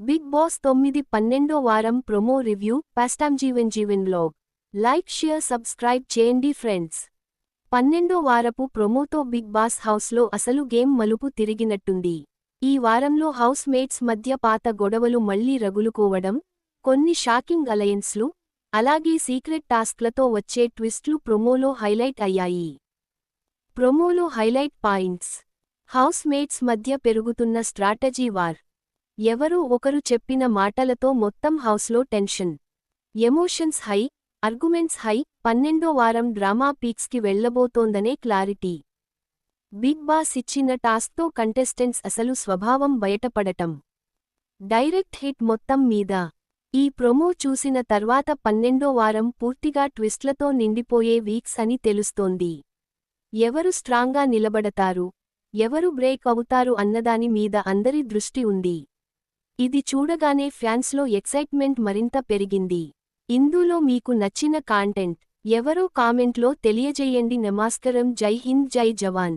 Big boss 9 12వ వారం promo review Jeevan vlog. Like share subscribe చేయండి friends. 12వ వారపు ప్రోమోతో బిగ్ బాస్ హౌస్లో అసలు గేమ్ మలుపు తిరిగినట్టుంది. ఈ వారంలో హౌస్ మేట్స్ మధ్య పాత గొడవలు మళ్లీ రగులుకోవడం, కొన్ని షాకింగ్ అలయన్స్లు, అలాగే సీక్రెట్ టాస్క్లతో వచ్చే ట్విస్ట్లు ప్రోమోలో హైలైట్ అయ్యాయి. ప్రోమోలో హైలైట్ పాయింట్స్: హౌస్ మేట్స్ మధ్య పెరుగుతున్న స్ట్రాటజీ వార్. ఎవరో ఒకరు చెప్పిన మాటలతో మొత్తం హౌస్లో tension, emotions high, arguments high. 12వ వారం డ్రామా పీక్స్కి వెళ్లబోతోందనే క్లారిటీ. బిగ్ బాస్ ఇచ్చిన టాస్క్తో కంటెస్టెంట్స్ అసలు స్వభావం బయటపడటం. డైరెక్ట్ హిట్ మొత్తం మీద. ఈ ప్రోమో చూసిన తర్వాత 12వ వారం పూర్తిగా ట్విస్ట్లతో నిండిపోయే వీక్స్ అని తెలుస్తోంది. ఎవరు స్ట్రాంగ్గా నిలబడతారు, ఎవరు బ్రేక్ అవుతారు అన్నదాని మీద అందరి దృష్టి ఉంది. ఇది చూడగానే ఫ్యాన్స్లో ఎక్సైట్మెంట్ మరింత పెరిగింది. ఇందులో మీకు నచ్చిన కాంటెంట్ ఎవరో కామెంట్లో తెలియజేయండి. నమస్కారం. జై హింద్, జై జవాన్.